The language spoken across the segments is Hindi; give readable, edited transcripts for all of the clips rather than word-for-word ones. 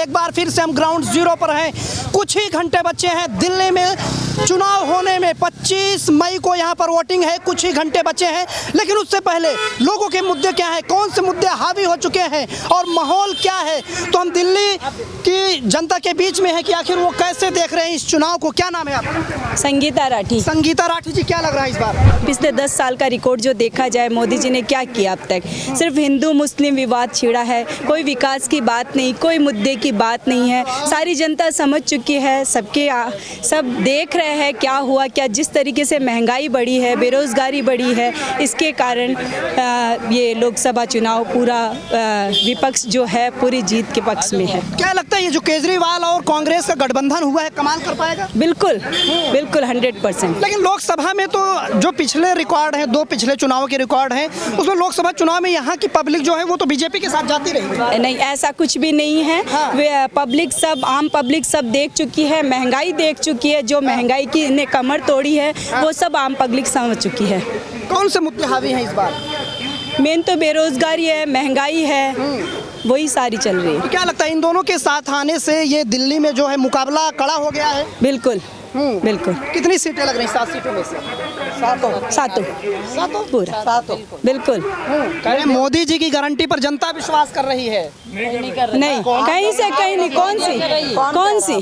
एक बार फिर से हम ग्राउंड जीरो पर हैं। कुछ ही घंटे बचे हैं दिल्ली में चुनाव होने में। 25 मई को यहाँ पर वोटिंग है, कुछ ही घंटे बचे हैं। लेकिन उससे पहले लोगों के मुद्दे क्या हैं, कौन से मुद्दे हावी हो चुके हैं और माहौल क्या है, तो हम दिल्ली की जनता के बीच में है कि आखिर वो कैसे देख रहे हैं इस चुनाव को। क्या नाम है आपका? संगीता राठी। संगीता राठी जी, क्या लग रहा है इस बार? पिछले 10 साल का रिकॉर्ड जो देखा जाए, मोदी जी ने क्या किया अब तक? सिर्फ हिंदू मुस्लिम विवाद छिड़ा है, कोई विकास की बात नहीं, कोई मुद्दे की बात नहीं है। सारी जनता समझ चुकी है, सब देख रहे हैं क्या हुआ क्या। जिस तरीके से महंगाई बढ़ी है, बेरोजगारी बढ़ी है, इसके कारण ये लोकसभा चुनाव पूरा विपक्ष जो है पूरी जीत के पक्ष में है। क्या लगता है ये जो केजरीवाल और कांग्रेस का गठबंधन हुआ है कमाल कर पाएगा? बिल्कुल बिल्कुल 100%। लेकिन लोकसभा में तो जो पिछले रिकॉर्ड हैं, 2 पिछले चुनाव के रिकॉर्ड हैं, उसमें लोकसभा चुनाव में यहाँ की पब्लिक जो है वो तो बीजेपी के साथ जाती रही। नहीं, ऐसा कुछ भी नहीं है। हाँ। पब्लिक सब, आम पब्लिक सब देख चुकी है, महंगाई देख चुकी है। जो महंगाई की ने कमर तोड़ी है वो सब आम पब्लिक समझ चुकी है। कौन से मुद्दे हावी हैं इस बार? मेन तो बेरोजगारी है, महंगाई है, वही सारी चल रही है। तो क्या लगता है इन दोनों के साथ आने से ये दिल्ली में जो है मुकाबला कड़ा हो गया है? बिल्कुल बिल्कुल। कितनी सीटें लग रही हैं? 7 सीटों में से? सातों पूरा 7 बिल्कुल। मोदी जी की गारंटी पर जनता विश्वास कर रही है? नहीं, कहीं से कहीं नहीं। कौन सी?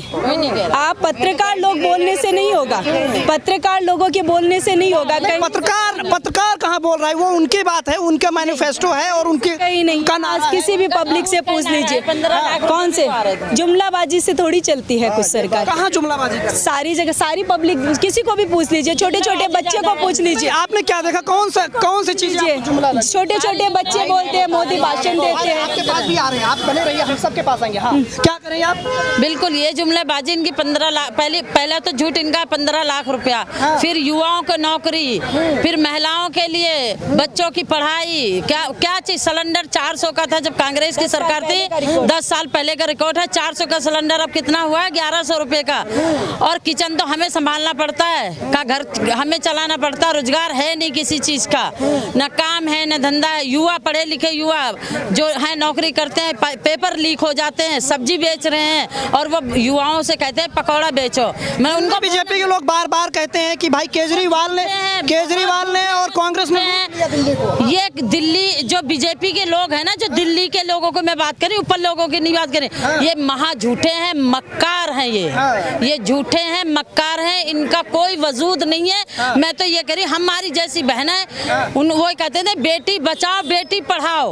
आप पत्रकार लोग बोलने से नहीं होगा, पत्रकार लोगों के बोलने से नहीं होगा। पत्रकार कहाँ बोल रहा है? वो उनकी बात है, उनका मैनिफेस्टो है और उनके कहीं नहीं। किसी भी पब्लिक से पूछ लीजिए, कौन से जुमलाबाजी से थोड़ी चलती है कुछ सरकार। कहाँ जुमलाबाजी? सारी जगह, सारी पब्लिक, किसी को भी पूछ लीजिए, छोटे छोटे बच्चे को पूछ लीजिए। आपने क्या देखा? कौन सी चीज? छोटे छोटे बच्चे बोलते हैं, मोदी भाषण देते हैं। आपके पास भी आ रहे हैं, आप बने रहिए, हम सबके पास आएंगे। हाँ, क्या करें आप? बिल्कुल, ये जुमलेबाजी इनकी 15 लाख, पहले तो झूठ इनका 15 लाख रुपया, फिर युवाओं को नौकरी, फिर महिलाओं के लिए बच्चों की पढ़ाई, क्या चीज। सिलेंडर 400 का था जब कांग्रेस की सरकार थी, 10 साल पहले का रिकॉर्ड है। 400 का सिलेंडर अब कितना हुआ है? 1100 रुपए का। और किचन तो हमें संभालना पड़ता है, का घर हमें चलाना पड़ता है। रोजगार है नहीं किसी चीज का, न काम है न धंधा है। युवा, पढ़े लिखे युवा जो है नौकरी करते हैं, पेपर लीक हो जाते हैं, सब्जी बेच रहे हैं और वो युवाओं से कहते हैं पकौड़ा बेचो। मैं उनको, बीजेपी के लोग बार बार कहते हैं कि भाई केजरीवाल ने और कांग्रेस ने ये दिल्ली जो बीजेपी के लोग हैं ना, जो दिल्ली के लोगों को मैं बात करें, ऊपर लोगों की नहीं बात करें, ये महा झूठे हैं, मक्कार हैं। ये झूठे हैं, मक्कार हैं, इनका कोई वजूद नहीं है। मैं तो ये कह रही, हमारी जैसी बहन है, वो कहते थे बेटी बचाओ बेटी पढ़ाओ।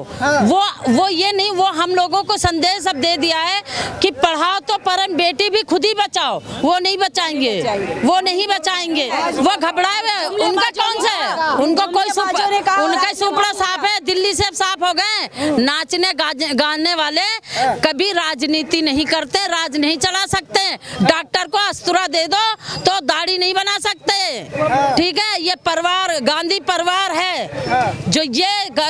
वो ये नहीं, वो हम लोगों को संदेश अब दे दिया है कि पढ़ाओ तो पर बेटी भी खुद ही बचाओ। वो नहीं बचाएंगे, वो नहीं बचाएंगे, वो घबराए हुए। उनका कौन सा है? उनको कोई उनका सुपड़ा साफ है, दिल्ली से साफ हो गए। नाचने गाने वाले कभी राजनीति नहीं करते, राज नहीं चला सकते। डॉक्टर को अस्तुरा दे दो तो दाढ़ी नहीं बना सकते, ठीक है? ये परिवार, गांधी परिवार है जो ये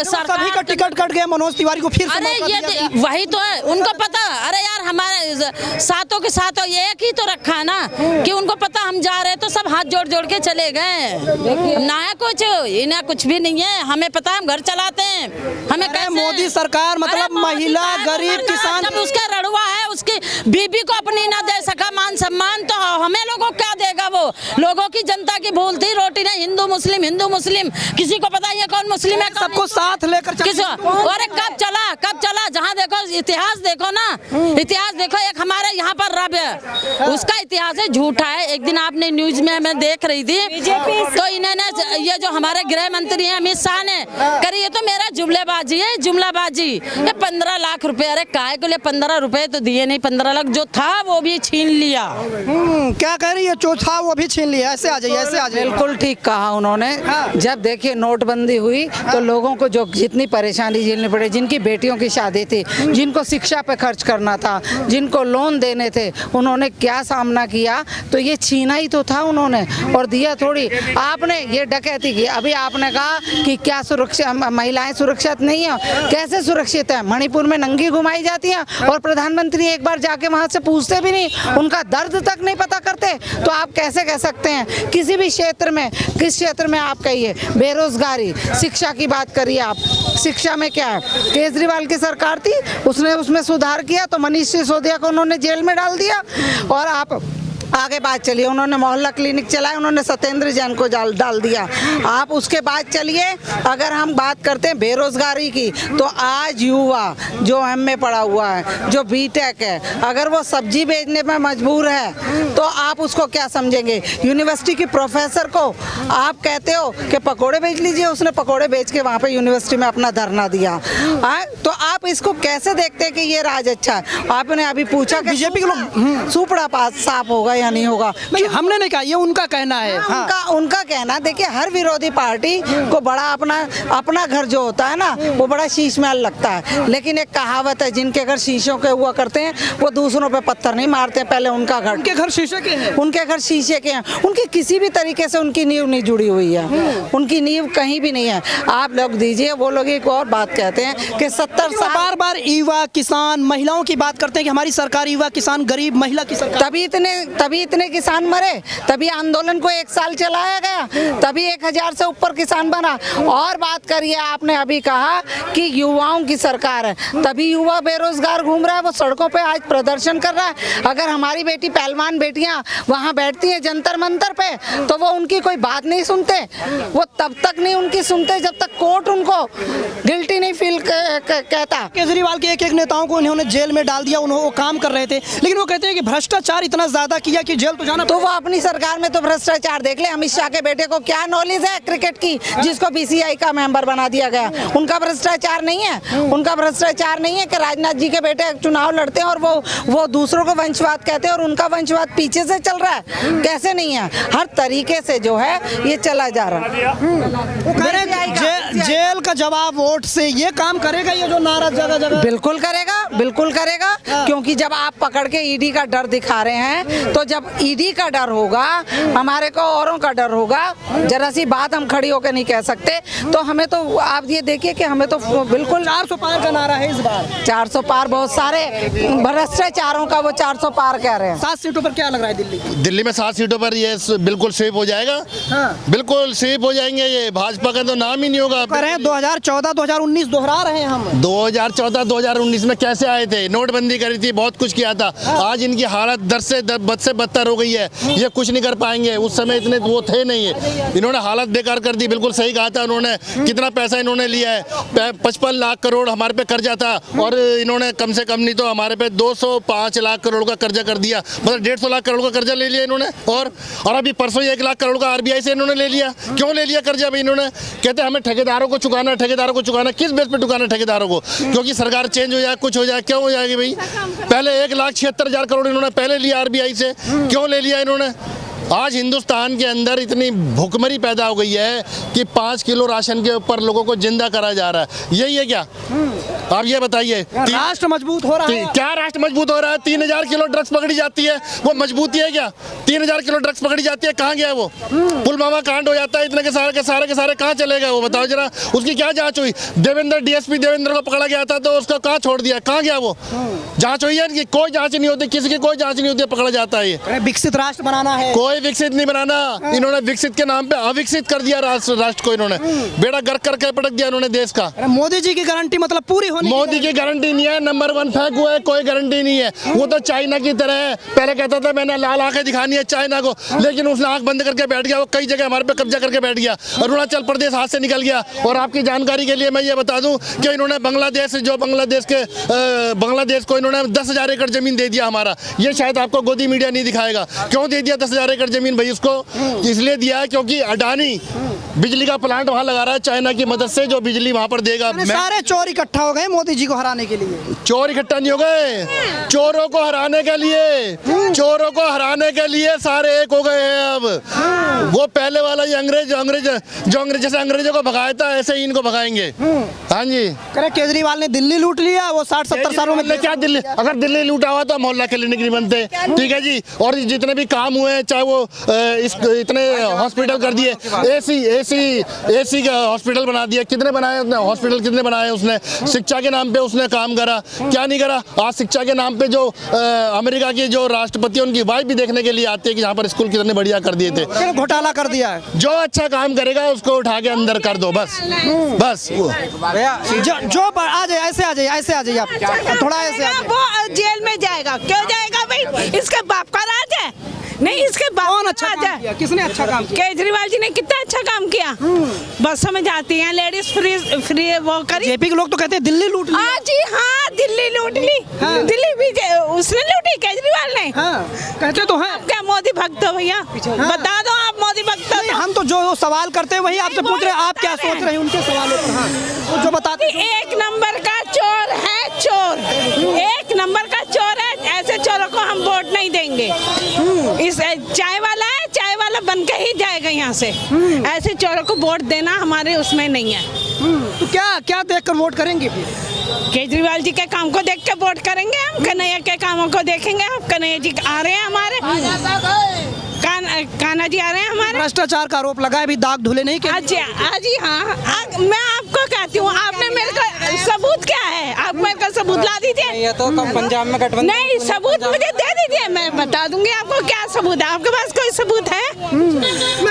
सभी का टिकट कट गया मनोज तिवारी को फिर। अरे ये वही तो है, उनको पता। अरे यार, हमारे सातों के साथ एक ही तो रखा है ना, कि उनको पता हम जा रहे हैं तो सब हाथ जोड़ जोड़ के चले गए। ना है कुछ, इन्हें कुछ भी नहीं है। हमें पता है, हम घर चलाते हैं। हमें कैसे? मोदी सरकार मतलब महिला, गरीब, किसान, जब उसका रड़ुआ है, उसकी बीबी को अपनी ना दे सका मान सम्मान, तो हमें लोगों क्या देगा? वो लोगों की, जनता की भूल थी। रोटी ने हिंदू मुस्लिम, किसी को पता है कौन मुस्लिम है? सबको साथ लेकर अरे कब चला? जहाँ देखो इतिहास देखो ना, इतिहास देखो। एक हमारे यहाँ पर रब है, उसका इतिहास है, झूठा है। एक दिन आपने न्यूज में मैं देख रही थी, तो इन्होंने ये जो हमारे गृह मंत्री हैं अमित शाह ने करी, ये तो मेरा जुमलेबाजी है, जुमलाबाजी। ये 15 लाख रुपए, अरे काय को लिए 15 रुपए तो दिए नहीं, 15 लाख जो था वो भी छीन लिया। क्या कह रही है? जो था वो भी छीन लिया। ऐसे आ जाइए, ऐसे आ जाइए। बिल्कुल ठीक कहा उन्होंने। जब देखिए नोटबंदी हुई तो लोगों को जो जितनी परेशानी झेलनी पड़ी, जिनकी बेटियों की शादी थी, जिनको शिक्षा पे खर्च करना था, जिनको लोन देने थे, उन्होंने क्या सामना किया? तो ये छीना ही तो था उन्होंने, और दिया थोड़ी। आपने ये डकैती की। अभी आपने कहा कि क्या सुरक्षा, महिलाएं सुरक्षित नहीं है? कैसे सुरक्षित है? मणिपुर में नंगी घुमाई जाती हैं और प्रधानमंत्री एक बार जाके वहां से पूछते भी नहीं, उनका दर्द तक नहीं पता करते। तो आप कैसे कह कह सकते हैं किसी भी क्षेत्र में, किस क्षेत्र में आप कहिए, बेरोजगारी, शिक्षा की बात करिए आप, शिक्षा में क्या है, केजरीवाल की सरकार थी, उसने उसमें सुधार किया तो मनीष सिसोदिया को उन्होंने जेल में डाल दिया। और आप आगे बात चलिए, उन्होंने मोहल्ला क्लिनिक चलाया, उन्होंने सत्येंद्र जैन को डाल दिया। आप उसके बाद चलिए, अगर हम बात करते हैं बेरोजगारी की, तो आज युवा जो एमए पढ़ा हुआ है, जो बीटेक है, अगर वो सब्जी बेचने में मजबूर है तो आप उसको क्या समझेंगे? यूनिवर्सिटी की प्रोफेसर को आप कहते हो कि पकोड़े बेच लीजिए, उसने पकोड़े बेच के वहाँ पे यूनिवर्सिटी में अपना धरना दिया। तो आप इसको कैसे देखते हैं कि ये राज अच्छा है? आपने अभी पूछा कि बीजेपी के लोग सुपड़ा पास साफ होगा या नहीं होगा, नहीं, हमने नहीं कहा, ये उनका कहना है। उनका कहना। देखिए, हर विरोधी पार्टी को बड़ा अपना घर जो होता है ना, वो बड़ा शीश महल लगता है। लेकिन एक कहावत है, जिनके घर शीशों के हुआ करते हैं वो दूसरों पे पत्थर नहीं मारते, पहले उनका घर। उनके घर शीशे के हैं, उनके घर शीशे के हैं। उनकी किसी भी तरीके से उनकी नींव नहीं जुड़ी हुई है, उनकी नींव कहीं भी नहीं है। आप लोग दीजिए, वो लोग एक और बात कहते हैं कि 70 साल बार बार युवा किसान महिलाओं की बात करते हैं कि हमारी सरकार युवा किसान गरीब महिला की सरकार। तभी इतने किसान मरे, तभी आंदोलन को 1 साल चलाया गया, तभी 1000 से ऊपर किसान बना। और बात करिए, आपने अभी कहा कि युवाओं की सरकार है, तभी युवा बेरोजगार घूम रहा है, वो सड़कों पे आज प्रदर्शन कर रहा है। अगर हमारी बेटी पहलवान बेटियां वहां बैठती है जंतर मंतर पे, तो वो उनकी कोई बात नहीं सुनते, वो तब तक नहीं उनकी सुनते जब तक कोर्ट उनको गिल्टी नहीं फील कहता। केजरीवाल के एक नेताओं को उन्होंने जेल में डाल दिया, उन्होंने वो काम कर रहे थे, लेकिन वो कहते हैं कि भ्रष्टाचार इतना ज्यादा किया कि जेल तो जाना। तो वो अपनी सरकार में तो भ्रष्टाचार देख ले। अमित शाह के बेटे को क्या नॉलेज है क्रिकेट की, जिसको बीसीसीआई का मेंबर बना दिया गया? उनका भ्रष्टाचार नहीं है, उनका भ्रष्टाचार नहीं है कि राजनाथ जी के बेटे चुनाव लड़ते हैं और वो दूसरों को वंशवाद कहते हैं और उनका वंशवाद पीछे से चल रहा है। कैसे नहीं है? हर तरीके से जो है ये चला जा रहा है। जेल का जवाब वोट से ये काम करेगा, ये जो नारा जगह जगह। बिल्कुल करेगा, बिल्कुल करेगा, क्योंकि जब आप पकड़ के ईडी का डर दिखा रहे हैं, तो जब ईडी का डर होगा, हमारे को औरों का डर होगा। जरा सी बात हम खड़ी होकर नहीं कह सकते, तो हमें तो आप ये देखिए कि हमें तो बिल्कुल 400 पार का नारा है इस बार। 400 पार, बहुत सारे भ्रष्टाचारों का वो 400 पार कह रहे हैं। 7 सीटों पर क्या लग रहा है दिल्ली की? दिल्ली में 7 सीटों पर ये बिल्कुल स्वीप हो जाएगा। बिल्कुल स्वीप हो जाएंगे, ये भाजपा का तो नाम ही नहीं होगा। 2014 2019 दोहरा रहे हैं हम। 2014 2019 में कैसे आए थे? नोटबंदी करी थी, बहुत कुछ किया था। आज इनकी हालत बद से बदतर हो गई है, ये कुछ नहीं कर पाएंगे। उस समय इतने वो थे नहीं है, इन्होंने हालत बेकार कर दी। बिल्कुल सही कहा था उन्होंने। कितना पैसा इन्होंने लिया है? 55 लाख करोड़ हमारे पे कर्जा था, और इन्होंने कम से कम नहीं तो हमारे पे 205 लाख करोड़ का कर्जा कर दिया। मतलब 150 लाख करोड़ का कर्जा ले लिया इन्होंने। और अभी परसों 1 लाख करोड़ का आरबीआई से इन्होंने ले लिया। क्यों ले लिया कर्जा भाई इन्होंने? कहते हमें ठेकेदारों को चुकाना, ठेकेदारों को चुकाना। किस बेस पे चुकाना ठेकेदारों को? क्योंकि सरकार चेंज हो जाए, कुछ हो जाए, क्यों हो जाएगी भाई? पहले 1,76,000 करोड़ इन्होंने पहले लिया आरबीआई से, क्यों ले लिया इन्होंने? आज हिंदुस्तान के अंदर इतनी भुखमरी पैदा हो गई है कि 5 किलो राशन के ऊपर लोगों को जिंदा करा जा रहा है। यही है क्या? आप ये बताइए। राष्ट्र मजबूत हो रहा है? क्या राष्ट्र मजबूत हो रहा है? 3000 किलो ड्रग्स पकड़ी जाती है, वो मजबूती है क्या? 3000 किलो ड्रग्स पकड़ी जाती है, कहाँ गया वो? पुलवामा कांड हो जाता है, इतने के सारे कहाँ चले गए वो? बताओ जरा, उसकी क्या जांच हुई? देवेंद्र डीएसपी देवेंद्र को पकड़ा गया था, तो उसको कहाँ छोड़ दिया? कहाँ गया वो? जांच हुई है? कोई जांच नहीं होती, किसी की कोई जांच नहीं होती, पकड़ा जाता है। ये विकसित राष्ट्र बनाना है, कोई विकसित नहीं बनाना। इन्होंने विकसित के नाम पे अविकसित कर दिया राष्ट्र को। इन्होंने बेड़ा गर्क करके पटक दिया इन्होंने देश का। मोदी जी की गारंटी मतलब पूरी होनी? मोदी की गारंटी नहीं है, नंबर 1 फेंक हुआ है, कोई गारंटी नहीं है। वो तो चाइना की तरह है, पहले कहता था मैंने लाल आंखें दिखानी है चाइना को, लेकिन उसने आंख बंद करके बैठ गया। वो कई जगह हमारे पे कब्जा करके बैठ गया। अरुणाचल प्रदेश हाथ से निकल गया। और आपकी जानकारी के लिए मैं ये बता दूं कि इन्होंने बांग्लादेश को इन्होंने 10,000 एकड़ जमीन दे दिया हमारा। ये शायद आपको गोदी मीडिया नहीं दिखाएगा। क्यों दे दिया 10,000 एकड़ जमीन भाई उसको? इसलिए दिया है क्योंकि अडानी बिजली का प्लांट वहां लगा रहा है चाइना की मदद से, जो बिजली वहां पर देगा। सारे चोर इकट्ठा हो गए मोदी जी को हराने के लिए। चोर इकट्ठा नहीं हो गए, चोरों को हराने के लिए, चोरों को हराने के लिए सारे एक हो गए हैं अब। वो पहले वाला ये अंग्रेज जैसे अंग्रेजों को भगाया था, ऐसे ही इनको भगाएंगे। हाँ जी। करे केजरीवाल ने दिल्ली लूट लिया, वो 60-70 सालों में क्या दिल्ली? अगर दिल्ली लूटा हुआ तो मोहल्ला क्लिनिक नहीं बनते, ठीक है जी। और जितने भी काम हुए, चाहे वो इतने हॉस्पिटल कर दिए, एसी एसी का हॉस्पिटल बना दिया, कितने बनाए उसने हॉस्पिटल, कितने बनाए उसने? शिक्षा के नाम पे उसने काम करा, क्या नहीं करा? आज शिक्षा के नाम पे जो अमेरिका की जो राष्ट्रपति उनकी वाइफ भी देखने के लिए आती है कि यहाँ पर स्कूल कितने बढ़िया कर दिए थे। घोटाला कर दिया है। जो अच्छा काम करेगा उसको उठा के अंदर कर दो, बस बस। जो आ जाए, ऐसे आ जाइए, ऐसे आ जाइए आप, थोड़ा ऐसे आ जाइए। वो जेल में जाएगा, क्यों जाएगा भाई? इसके बाप का राज है? नहीं, इसके बाप कौन का अच्छा राज काम है। किया? किसने अच्छा काम किया? केजरीवाल जी ने कितना अच्छा काम किया। बसों में जाती हैं लेडीज, फ्री वो करी। जेपी के लोग तो कहते हैं दिल्ली लूट ली। हाँ जी, हाँ, दिल्ली लूट ली। हाँ। दिल्ली भी उसने लूटी, केजरीवाल ने। हाँ, कहते तो हैं। क्या मोदी भक्त हो भैया? बता दो आप मोदी भक्त हो नहीं, तो। हम तो जो सवाल करते हैं वही आपसे पूछ रहे हैं, आप क्या सोच रहे हैं उनके सवालों पर? हाँ, तो जो बताते हैं। एक नंबर का चोर है, चोर, एक नंबर का चोर है। ऐसे चोरों को हम वोट नहीं देंगे। इस चाय वाला है, चाय वाला बन के ही जाएगा यहाँ से। ऐसे चोरों को वोट देना हमारे उसमें नहीं है। तो क्या देखकर वोट करेंगे फिर? केजरीवाल जी के काम को देख के वोट करेंगे हम। कन्हैया के कामों को देखेंगे हम। कन्हैया जी आ रहे हैं हमारे, कान्हा जी आ रहे हैं हमारे। भ्रष्टाचार का आरोप लगा है, अभी दाग धुले नहीं के। अच्छा, जी हाँ, मैं आपको कहती हूँ, आपने मेरे को सबूत क्या है? आप मेरे को सबूत ला दीजिए। ये तो पंजाब में गठबंधन। नहीं, सबूत मुझे दे दीजिए, मैं बता दूंगी आपको क्या सबूत है। आपके पास कोई सबूत है?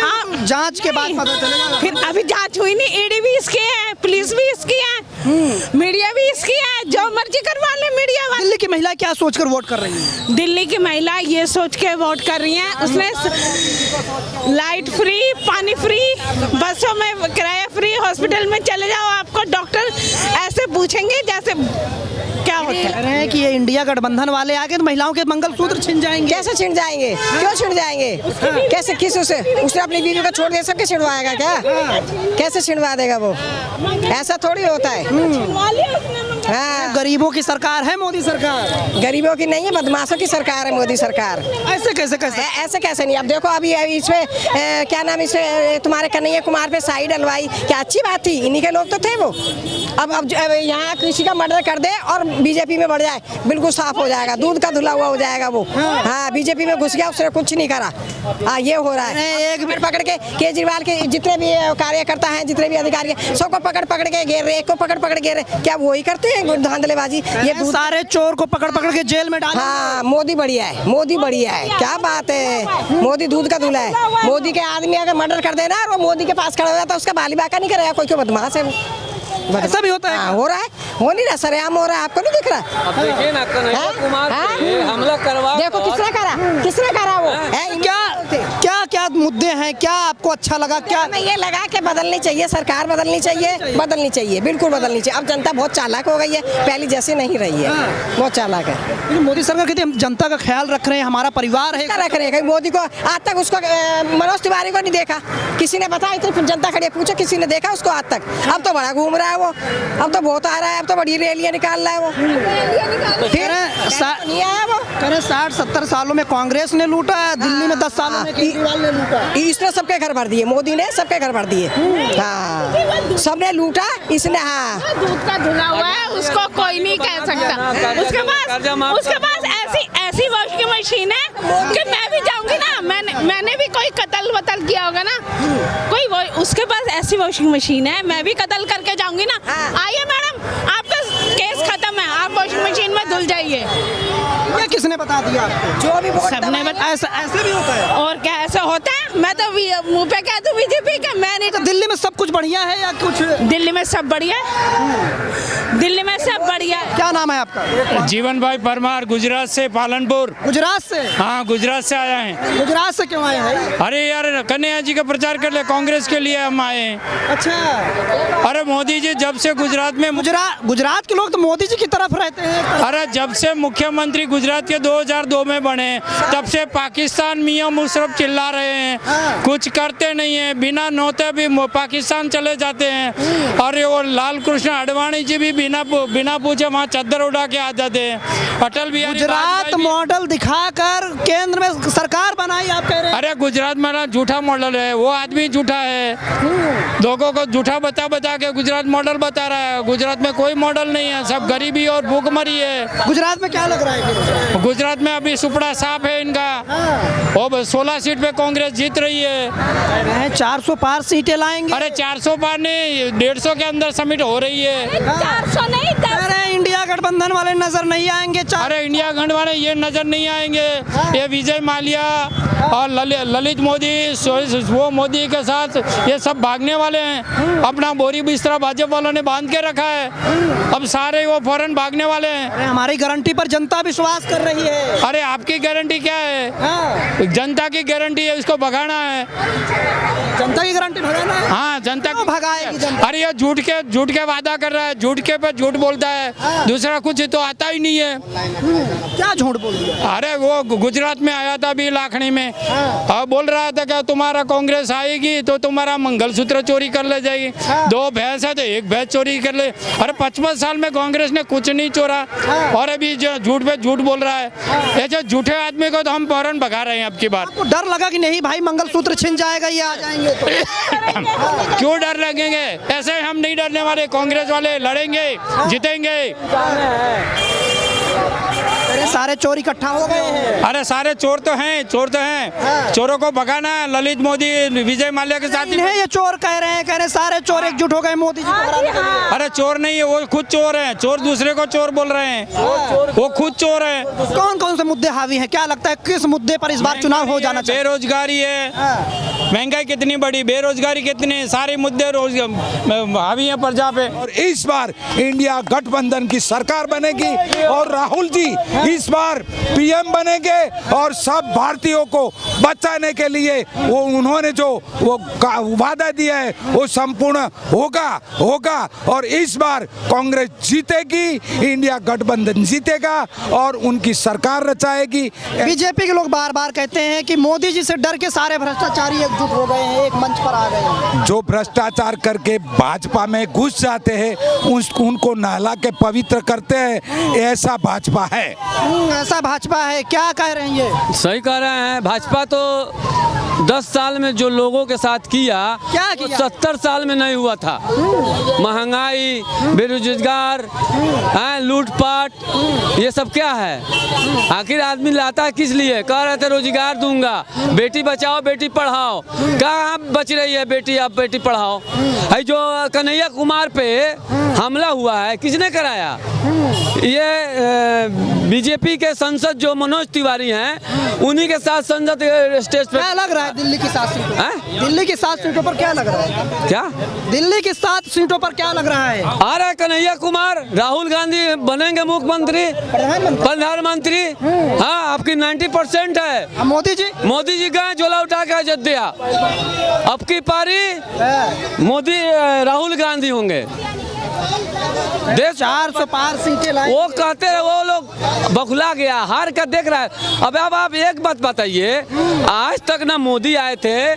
आप जांच के बाद पता चलेगा। फिर अभी जांच हुई नहीं। ईडी भी इसकी है, पुलिस भी इसकी है, मीडिया भी इसकी है, जो मर्जी करवा ले मीडिया वाले। दिल्ली की महिला क्या सोचकर वोट कर रही है? दिल्ली की महिला ये सोच के वोट कर रही हैं, उसने लाइट फ्री, पानी फ्री, बसों में किराया फ्री, हॉस्पिटल में चले जाओ, आपको डॉक्टर ऐसे पूछेंगे जैसे क्या होता है। कह रहे हैं कि ये इंडिया गठबंधन वाले आगे तो महिलाओं के मंगलसूत्र छिन जाएंगे। कैसे छिड़ जाएंगे? क्यों छिड़ जाएंगे? कैसे? किस उसने अपनी बीवी को छोड़ दिया, सबके छिड़वाएगा क्या? कैसे छिड़वा देगा वो? ऐसा थोड़ी होता है। हाँ, गरीबों की सरकार है मोदी सरकार। गरीबों की नहीं है, बदमाशों की सरकार है मोदी सरकार। ऐसे कैसे कैसे? ऐसे कैसे नहीं? अब देखो अभी इसमें क्या नाम, इसमें तुम्हारे कन्हैया कुमार पे साई डलवाई, क्या अच्छी बात थी? इन्हीं के लोग तो थे वो। अब यहाँ किसी का मर्डर कर दे और बीजेपी में बढ़ जाए, बिल्कुल साफ हो जाएगा, दूध का धुला हुआ हो जाएगा वो। हाँ, बीजेपी में घुस गया, उसने कुछ नहीं करा। हाँ, ये हो रहा है। एक मिनट पकड़ के केजरीवाल के जितने भी कार्यकर्ता हैं, जितने भी अधिकारी हैं, सबको पकड़ के घेर रहे, एक को पकड़ घेर रहे। क्या वही करते हैं धांधलेबाजी? ये सारे चोर को पकड़ के जेल में डाल। हाँ, मोदी बढ़िया है, मोदी बढ़िया है। क्या बात है? मोदी दूध का दूल्हा है। मोदी के आदमी अगर मर्डर कर देना और वो मोदी के पास खड़ा हो जाता है, उसका बाली बाका नहीं करेगा कोई। क्यों? बदमाश है वो। ऐसा भी होता है? हाँ, हो रहा है, हो नहीं रहा, सरेआम हो रहा है, आपको नहीं दिख रहा? अब देखिए ना, कन्हैया कुमार पे हमला करवा, देखो किसने करा वो है? क्या मुद्दे हैं, क्या आपको अच्छा लगा? क्या हमें ये लगा कि बदलनी चाहिए, सरकार बदलनी चाहिए, बिल्कुल बदलनी चाहिए। अब जनता बहुत चालाक हो गई है, पहले जैसे नहीं रही है, बहुत चालाक है। लेकिन मोदी सरकार कहती है हम जनता का ख्याल रख रहे हैं, हमारा परिवार है। रख रहे हैं मोदी को। आज तक उसको मनोज तिवारी को नहीं देखा, किसी ने बताया? इतनी जनता खड़ी है, पूछो किसी ने देखा उसको आज तक? अब तो बड़ा घूम रहा है वो, अब तो बहुत आ रहा है, अब तो बड़ी रैलियां निकाल रहा है वो। फिर नहीं आया वो। 60-70 सालों में कांग्रेस ने लूटा, दिल्ली में 10 सालों में केजरीवाल ने लूटा। इसने सबके घर भर दिए, मोदी ने सबके घर भर दिए। हाँ, सबने लूटा, इसने। हाँ, दूध का धुला हुआ है, उसको कोई नहीं कह सकता। उसके पास ऐसी वॉशिंग मशीन है कि मैं भी जाऊंगी ना, मैंने भी कोई कत्ल वतल किया होगा ना, उसके पास ऐसी वॉशिंग मशीन है, मैं भी कत्ल करके जाऊंगी ना। आइए मैडम, आपका केस खत्म है, आप वॉशिंग मशीन में धुल जाइए। क्या किसने बता दिया आपको? जो भी सबने ऐसे भी होता है? और क्या ऐसा होता है? मैं तो मुंह पे कह दूं बीजेपी का, मैं नहीं। तो दिल्ली में सब कुछ बढ़िया है या कुछ? दिल्ली में सब बढ़िया है, दिल्ली में सब बढ़िया है। क्या नाम है आपका? जीवन भाई परमार, गुजरात से, पालनपुर। गुजरात से? हाँ, गुजरात से आया है। गुजरात से क्यों आए हैं? अरे यार, कन्हैया जी का प्रचार कर ले, कांग्रेस के लिए हम आए हैं। अच्छा। अरे मोदी जी जब से गुजरात में गुजरात के लोग तो मोदी जी की तरफ रहते हैं। अरे जब से मुख्यमंत्री गुजरात के 2002 में बने, तब से पाकिस्तान मियां मुशर्रफ चिल्ला रहे हैं, कुछ करते नहीं है, बिना नोते भी पाकिस्तान चले जाते हैं। और वो लाल कृष्ण आडवाणी जी भी बिना पूछे वहाँ चद्दर उड़ा के आ जाते हैं। अटल बिहारी गुजरात मॉडल दिखाकर केंद्र में सरकार बनाई, आप कह रहे हैं? अरे गुजरात में ना झूठा मॉडल है, वो आदमी झूठा है, लोगों को झूठा बता के गुजरात मॉडल बता रहा है। गुजरात में कोई मॉडल नहीं है, सब गरीबी और भूखमरी है। गुजरात में क्या लग रहा है? गुजरात में अभी भी सुपड़ा साफ है इनका। और 16 सीट पे कांग्रेस जीत रही है। 400 पार सीटें लाएंगे। अरे 400 पार नहीं, 150 के अंदर समिट हो रही है। 400 नहीं, 10 अरे इंडिया गठबंधन वाले नजर नहीं आएंगे। अरे इंडिया गठबंधन वाले ये नजर नहीं आएंगे। ये विजय माल्या और ललित मोदी, वो मोदी के साथ ये सब भागने वाले हैं। अपना बोरी बिस्तरा भाजपा वालों ने बांध के रखा है। अब सारे वो फौरन भागने वाले हैं। अरे हमारी गारंटी पर जनता विश्वास कर रही है। अरे आपकी गारंटी क्या है? जनता की गारंटी है, इसको भगाना है। जनता की गारंटी भगाना है। हाँ, जनता क्यों भगाएगी जनता? अरे ये झूठ के वादा कर रहा है, झूठ के पे झूठ बोलता है। दूसरा कुछ तो आता ही नहीं है। क्या झूठ बोल दिया? अरे वो गुजरात में आया था अभी लाखनी में, अब बोल रहा था कि तुम्हारा कांग्रेस आएगी तो तुम्हारा मंगलसूत्र चोरी कर ले जाएगी। 2 भैंस है तो 1 भैंस चोरी कर ले। अरे 55 साल में कांग्रेस ने कुछ नहीं चोरा और अभी जो झूठ पे झूठ बोल रहा है। ऐसे झूठे आदमी को तो हम फौरन भगा रहे हैं अब की बार। आपको डर लगा कि नहीं भाई मंगलसूत्र छिन जाएगा, ये आ जाएंगे तो? क्यों डर लगेंगे? ऐसे हम नहीं डरने वाले। कांग्रेस वाले लड़ेंगे, जीतेंगे। अरे सारे चोर इकट्ठा हो गए हैं। अरे सारे चोर तो हैं, चोर तो हैं। चोरों को भगाना है। ललित मोदी विजय माल्या के साथ इन्हें ये चोर कह रहे हैं सारे चोर एकजुट हो गए मोदी जी को हराने के लिए। अरे चोर नहीं है, वो खुद चोर हैं। चोर दूसरे को चोर बोल रहे हैं, वो खुद चोर हैं। कौन कौन से मुद्दे हावी हैं? क्या लगता है किस मुद्दे पर इस बार चुनाव हो जाना चाहिए? बेरोजगारी है, महंगाई कितनी बढ़ी, बेरोजगारी कितनी, सारे मुद्दे हावी हैं प्रजा पे। और इस बार इंडिया गठबंधन की सरकार बनेगी और राहुल जी इस बार पीएम बनेंगे और सब भारतीयों को बचाने के लिए वो उन्होंने जो वो वादा दिया है वो संपूर्ण होगा और इस बार कांग्रेस जीतेगी, इंडिया गठबंधन जीतेगा और उनकी सरकार रचाएगी। बीजेपी के लोग बार बार कहते हैं कि मोदी जी से डर के सारे भ्रष्टाचारी एकजुट हो गए हैं, एक मंच पर आ गए हैं। जो भ्रष्टाचार करके भाजपा में घुस जाते हैं उनको नहला के पवित्र करते हैं, ऐसा भाजपा है। ऐसा भाजपा है। क्या कह रहे हैं ये? सही कह रहे हैं। भाजपा तो 10 साल में जो लोगों के साथ किया, क्या किया? 70 साल में नहीं हुआ था। महंगाई, बेरोजगार, लूटपाट, ये सब क्या है? आखिर आदमी लाता है किस लिए? कह रहे थे रोजगार दूंगा, बेटी बचाओ बेटी पढ़ाओ। कहाँ बच रही है बेटी? अब बेटी पढ़ाओ है। जो कन्हैया कुमार पे हमला हुआ है किसने कराया? ये बीजेपी के सांसद जो मनोज तिवारी हैं उन्हीं के साथ संसद स्टेज पे। क्या लग रहा है दिल्ली की 7 सीटों? दिल्ली की 7 सीटों पर क्या लग रहा है? क्या दिल्ली की 7 सीटों पर क्या लग रहा है? आ रहा है कन्हैया कुमार, राहुल गांधी बनेंगे मुख्यमंत्री, प्रधानमंत्री। हाँ, आपकी 90% है। मोदी जी गए झोला उठा के अयोध्या। अब की पारी मोदी राहुल गांधी होंगे। 400 पार सीटें लाई। वो कहते हैं, वो लोग बखुला गया, हार कर देख रहा है। अब आप एक बात बताइए, आज तक ना मोदी आए थे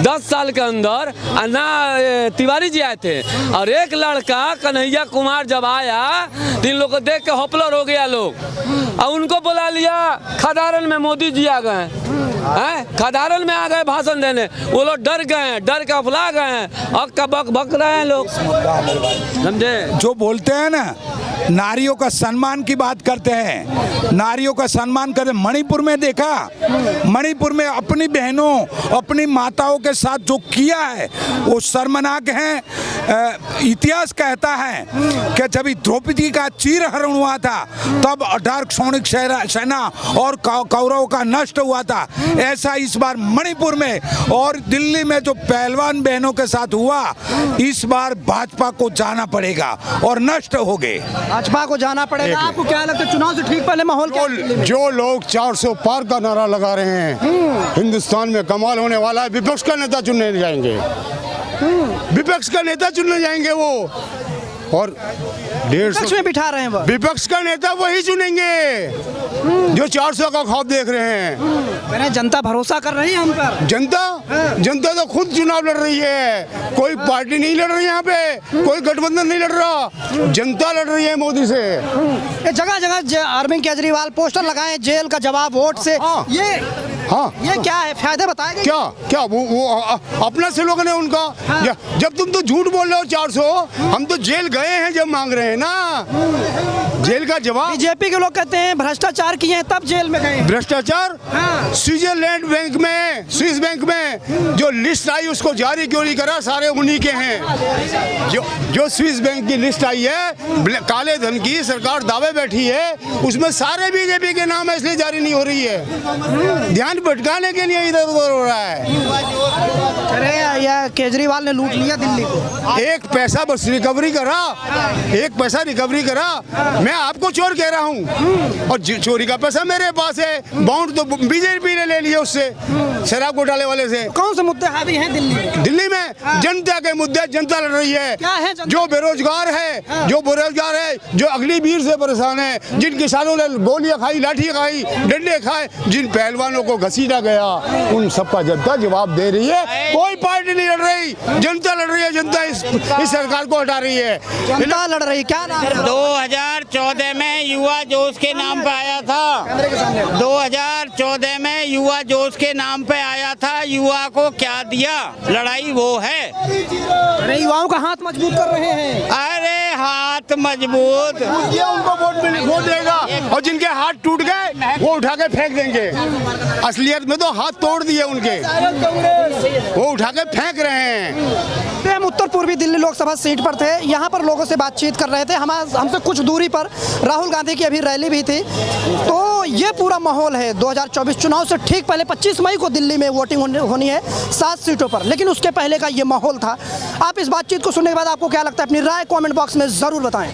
10 साल के अंदर, ना तिवारी जी आए थे, और एक लड़का कन्हैया कुमार जब आया तो इन लोग को देख के हॉपलर हो गया लोग, और उनको बुला लिया खदारन में। मोदी जी आ गए हैं, खदारन में आ गए भाषण देने। वो लोग डर गए हैं, डर के अफला गए हैं, अब का बक रहे हैं लोग। समझे? जो बोलते हैं ना, नारियों का सम्मान की बात करते हैं, नारियों का सम्मान करते। मणिपुर में देखा, मणिपुर में अपनी बहनों, अपनी माताओं के साथ जो किया है वो शर्मनाक है। इतिहास कहता है कि जब द्रौपदी का चीरहरण हुआ था तब 18 क्षौणिक सेना और कौरवों का नष्ट हुआ था। ऐसा इस बार मणिपुर में और दिल्ली में जो पहलवान बहनों के साथ हुआ, इस बार भाजपा को जाना पड़ेगा और नष्ट हो गए। भाजपा को जाना पड़ेगा। आपको क्या लगता है चुनाव से ठीक पहले माहौल क्या है? जो लोग 400 पार का नारा लगा रहे हैं, हिंदुस्तान में कमाल होने वाला है। विपक्ष का नेता चुनने जाएंगे, विपक्ष का नेता चुनने जाएंगे वो, और 150 में बिठा रहे हैं वो। विपक्ष का नेता वही चुनेंगे जो 400 का ख्वाब देख रहे हैं। मैंने जनता भरोसा कर रही है हम पर। जनता तो खुद चुनाव लड़ रही है। कोई पार्टी नहीं लड़ रही यहाँ पे, कोई गठबंधन नहीं लड़ रहा, जनता लड़ रही है मोदी से। जगह जगह अरविंद केजरीवाल पोस्टर लगाए, जेल का जवाब वोट से। ये हाँ। ये क्या है, फायदे बताएंगे? क्या क्या वो अपना से लोगों ने उनका जब तुम तो झूठ बोल रहे हो 400, हम तो जेल गए हैं जब मांग रहे हैं ना, जेल का जवाब। बीजेपी के लोग कहते हैं भ्रष्टाचार किए हैं तब जेल में गए। भ्रष्टाचार स्विट्जरलैंड बैंक में, स्विस बैंक में जो लिस्ट आई उसको जारी क्यों नहीं करा? सारे उन्हीं के हैं। जो स्विस बैंक की लिस्ट आई है काले धन की, सरकार दावे बैठी है, उसमें सारे बीजेपी के नाम है, इसलिए जारी नहीं हो रही है। ध्यान भटकाने के लिए इधर उधर हो रहा है। अरे यार केजरीवाल ने लूट लिया दिल्ली को। एक पैसा बस रिकवरी करा, एक पैसा रिकवरी करा। मैं आपको चोर कह रहा हूँ और चोरी का पैसा मेरे पास है। बाउंड तो बीजेपी ने ले लिया उससे, शराब घोटाले वाले से। कौन से मुद्दे हावी हैं दिल्ली में? जनता के मुद्दे, जनता लड़ रही है। क्या है जनता? जो बेरोजगार है, जो बेरोजगार है, जो अगली भीड़ से परेशान है, जिन किसानों ने गोलियां खाई, लाठी खाई, डंडे खाए, जिन पहलवानों को घसीटा गया, उन सबका जनता जवाब दे रही है। कोई पार्टी नहीं लड़ रही, जनता लड़ रही है। जनता इस सरकार को हटा रही है। जनता लड़ रही। क्या नाम है? 2014 में युवा जोश के नाम पे आया था। 2014 में युवा जोश के नाम पे आया था। युवा को क्या दिया? लड़ाई वो है। अरे युवाओं का हाथ मजबूत कर रहे हैं। अरे हाथ मजबूत, ये उनको वोट देगा और जिनके हाथ टूट गए वो उठा के फेंक देंगे। असलियत में तो हाथ तोड़ दिए उनके, वो उठा के फेंक रहे हैं। हम उत्तर पूर्वी दिल्ली लोकसभा सीट पर थे, यहाँ पर लोगों से बातचीत कर रहे थे। हमसे कुछ दूरी पर राहुल गांधी की अभी रैली भी थी। तो ये पूरा माहौल है 2024 चुनाव से ठीक पहले 25 मई को दिल्ली में वोटिंग होनी है 7 सीटों पर, लेकिन उसके पहले का ये माहौल था। आप इस बातचीत को सुनने के बाद आपको क्या लगता है? अपनी राय कमेंट बॉक्स में ज़रूर बताएं।